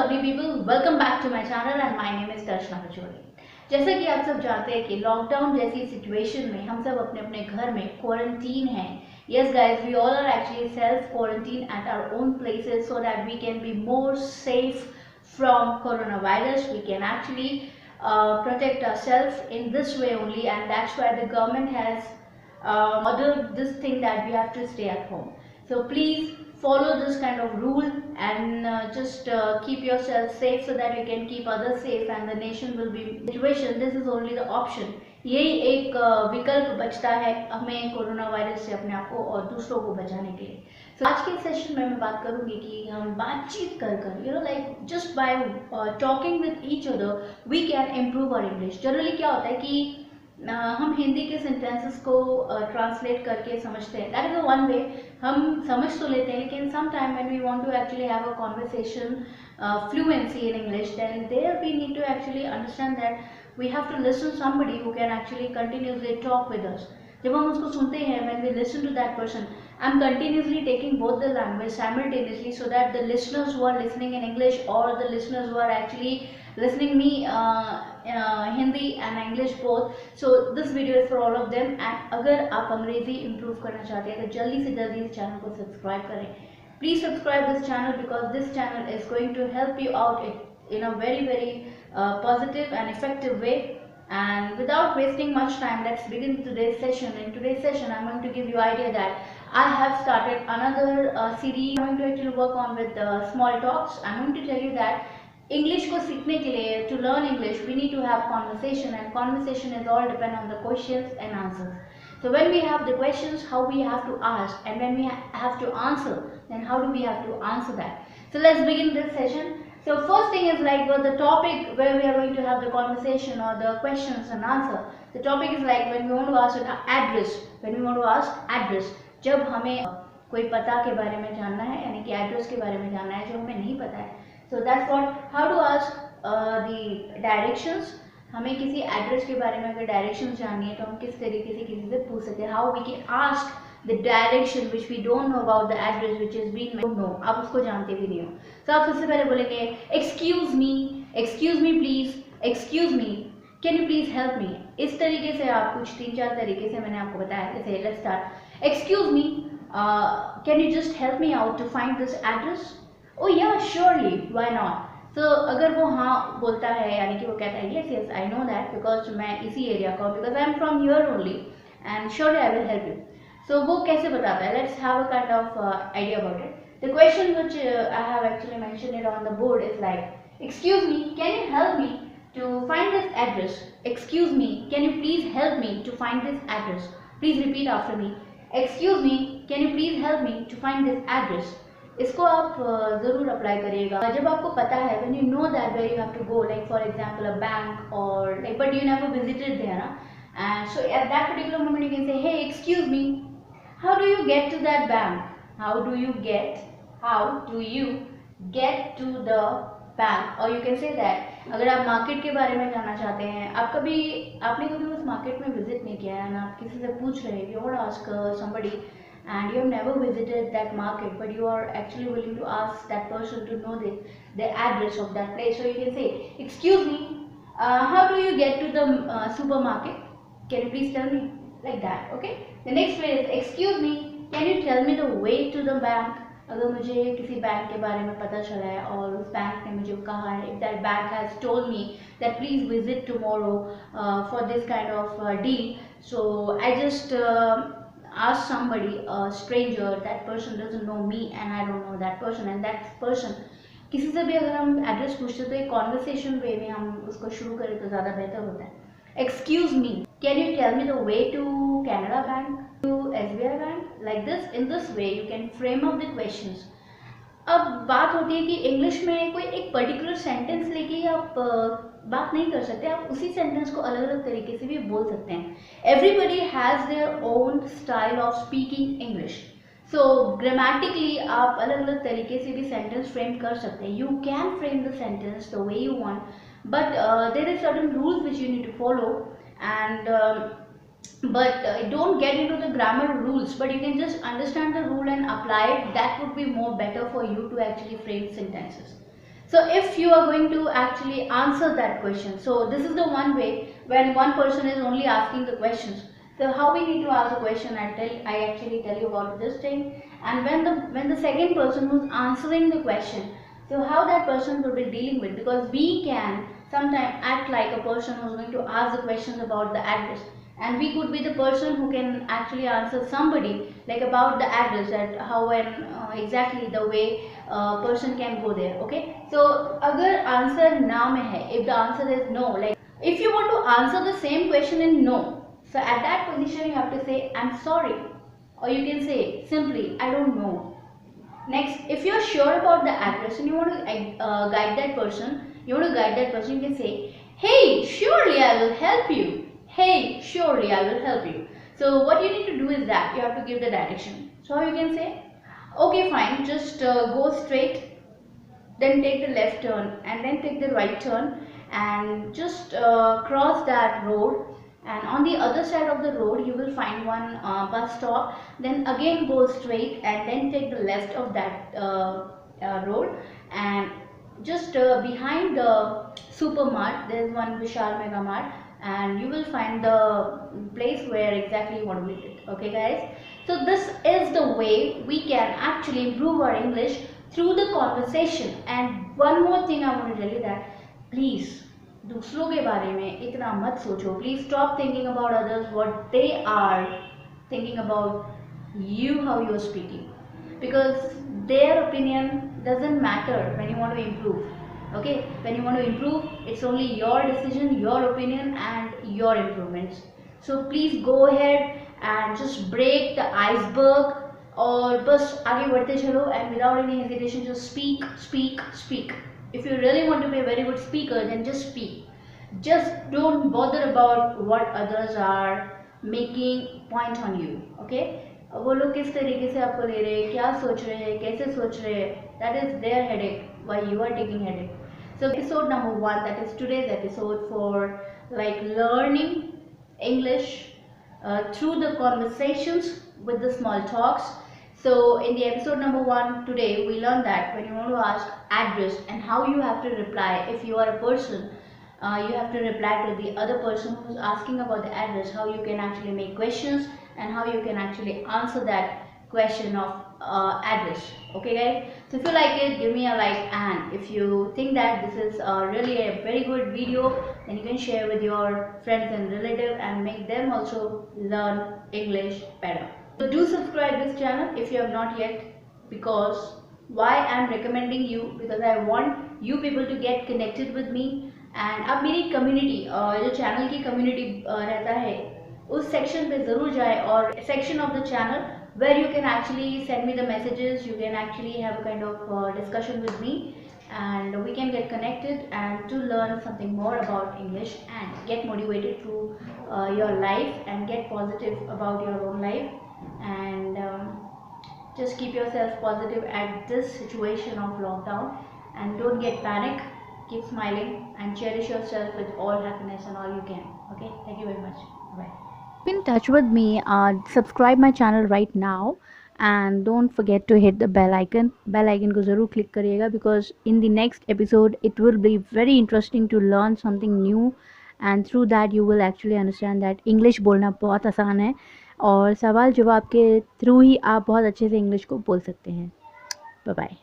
lovely people, welcome back to my channel and my name is Darshana Pachori। जैसा कि आप सब जानते हैं कि लॉकडाउन जैसी सिचुएशन में हम सब अपने अपने घर में क्वारंटीन हैं। Yes guys, we all are actually self quarantine at our own places so that we can be more safe from coronavirus. We can actually protect ourselves in this way only, and that's why the government has ordered this thing that we have to stay at home. So please follow this kind of rule and just keep yourself safe so that you can keep others safe and the nation will be situation. This is only the option. यही एक विकल्प बचता है हमें corona virus से अपने आप को और दूसरों को बचाने के लिए। So, आज के सेशन में मैं बात करूंगी कि हम बातचीत कर like just by talking with each other we can improve our English. Generally क्या होता है कि हम हिंदी के सेंटेंसेस को ट्रांसलेट करके समझते हैं, दैट इज वन वे। हम समझ तो लेते हैं लेकिन some time when we want to actually have a conversation fluency in English, then there we need to actually understand that we have to listen somebody who can actually continuously talk with us. जब हम उसको सुनते हैं, when we listen to that person, I am continuously taking both the language simultaneously so that the listeners who are listening in English और the listeners who are actually listening me Hindi and English both. So this video is for all of them. And अगर आप अंग्रेजी improve करना चाहते हैं तो जल्दी से जल्दी इस चैनल को सब्सक्राइब करें। Please subscribe this channel because this channel is going to help you out in a very positive and effective way. And without wasting much time, let's begin today's session. In today's session, I'm going to give you idea that I have started another series. I'm going to actually work on with small talks. I'm going to tell you that English को सीखने के लिए, to learn English, we need to have conversation and conversation is all depend on the questions and answers. So when we have the questions, how we have to ask, and when we have to answer, then how do we have to answer that. So let's begin this session. So first thing is like the topic where we are going to have the conversation or the questions and answer. The topic is like when we want to ask an address. When we want to ask address, जब हमें कोई पता के बारे में जानना है, यानी कि एड्रेस के बारे में जानना है जो हमें नहीं पता है। So that's what how to ask the directions. हमें किसी एड्रेस के बारे में अगर डायरेक्शंस जाननी है तो हम किस तरीके से किसी से पूछ सकते हैं। How we can ask the direction which we don't know about the address which is been known, आप उसको जानते भी नहीं हो। तो आप सबसे पहले बोलेंगे excuse me please, excuse me, can you please help me. इस तरीके से आप कुछ 3-4 तरीके से मैंने आपको बताया। जैसे let's start, excuse me, can you just help me out to find this address. Oh yeah, surely, why not? So अगर वो हाँ बोलता है, यानी कि वो कहता है yes I know that because मैं इसी एरिया का हूँ, because I am from here only and surely I will help you. So वो कैसे बताता है? Let's have a kind of idea about it. The question which I have actually mentioned it on the board is like, excuse me, can you help me to find this address? Excuse me, can you please help me to find this address? Please repeat after me. Excuse me, can you please help me to find this address? इसको आप ज़रूर apply करिएगा जब आपको पता है, when you know that where you have to go, like for example a bank or like, but you never visited there, na? And so at that particular moment you can say, hey excuse me, how do you get to that bank? How do you get to the bank? Or you can say that अगर आप market के बारे में जानना चाहते हैं, आपने कभी उस मार्केट में विजिट नहीं किया है ना, आप किसी से पूछ रहे हैं, you want to ask somebody and you have never visited that market, but you are actually willing to ask that person to know the address of that place. So you can say, excuse me, how do you get to the supermarket? Can you please tell me? Like that, okay? The next way is, excuse me, can you tell me the way to the bank? अगर मुझे किसी bank के बारे में पता चला है और उस बैंक ने मुझे कहा है, if that bank has told me that please visit tomorrow for this kind of deal, so I just ask somebody, a stranger, that person doesn't know me and I don't know that person, and that person, किसी से भी अगर हम address पूछते तो एक conversation वे में हम उसको शुरू करें तो ज़्यादा बेहतर होता है। Excuse me, can you tell me the way to Canara bank, to SBI bank, like this. In this way you can frame up the questions. अब बात होती है कि इंग्लिश में कोई एक पर्टिकुलर सेंटेंस लेके आप बात नहीं कर सकते, आप उसी सेंटेंस को अलग अलग तरीके से भी बोल सकते हैं। Everybody has their own style of speaking English, so grammatically आप अलग अलग तरीके से भी सेंटेंस फ्रेम कर सकते हैं। You can frame the sentence the way you want, but there is certain rules which you need to follow, and but don't get into the grammar rules, but you can just understand the rule and apply it. That would be more better for you to actually frame sentences. So if you are going to actually answer that question, so this is the one way when one person is only asking the questions. So how we need to ask a question, I actually tell you about this thing. And when the second person who's answering the question, so how that person will be dealing with, because we can sometimes act like a person who's going to ask the questions about the address, and we could be the person who can actually answer somebody like about the address, that how and exactly the way person can go there. Okay, so agar answer na mein hai, if the answer is no, like if you want to answer the same question in no, so at that position you have to say I'm sorry, or you can say simply I don't know. Next, if you're sure about the address and you want to guide that person, you can say, hey, surely I will help you. Hey, surely I will help you. So what you need to do is that you have to give the direction. So you can say, okay, fine, just go straight, then take the left turn, and then take the right turn, and just cross that road, and on the other side of the road you will find one bus stop, then again go straight and then take the left of that road, and just behind the supermart there is one Vishal Mega Mart, and you will find the place where exactly you want to meet it. Okay guys, so this is the way we can actually improve our English through the conversation. And one more thing I want to tell you, that please दूसरों के बारे में इतना मत सोचो. Please stop thinking about others, what they are thinking about you, how you are speaking, because their opinion doesn't matter when you want to improve. Okay, when you want to improve, it's only your decision, your opinion, and your improvements. So please go ahead and just break the iceberg, और बस आगे बढ़ते चलो, and without any hesitation just speak, speak, speak. If you really want to be a very good speaker, then just speak. Just don't bother about what others are making point on you. Okay, वो लोग किस तरीके से आपको ले रहे हैं, क्या सोच रहे हैं, कैसे सोच रहे हैं, that is their headache while you are taking headache. So episode number 1, that is today's episode for like learning English through the conversations with the small talks. So in the episode number 1 today, we learned that when you want to ask address and how you have to reply, if you are a person, you have to reply to the other person who's asking about the address, how you can actually make questions and how you can actually answer that question of address. Okay guys, so if you like it, give me a like, and if you think that this is really a very good video, then you can share with your friends and relatives and make them also learn English better. So do subscribe this channel if you have not yet, because why I'm recommending you, because I want you people to get connected with me. And अब मेरी community, जो channel की community रहता है, उस section पे ज़रूर जाए, और section of the channel where you can actually send me the messages, you can actually have a kind of discussion with me, and we can get connected and to learn something more about English and get motivated to your life and get positive about your own life, and just keep yourself positive at this situation of lockdown, and don't get panic. Keep smiling and cherish yourself with all happiness and all you can. Okay, thank you very much. Bye. Keep in touch with me. Subscribe my channel right now, and don't forget to hit the bell icon. Bell icon को ज़रूर click करिएगा, because in the next episode it will be very interesting to learn something new, and through that you will actually understand that English बोलना बहुत आसान है, और सवाल जवाब के थ्रू ही आप बहुत अच्छे से English को बोल सकते हैं. Bye bye.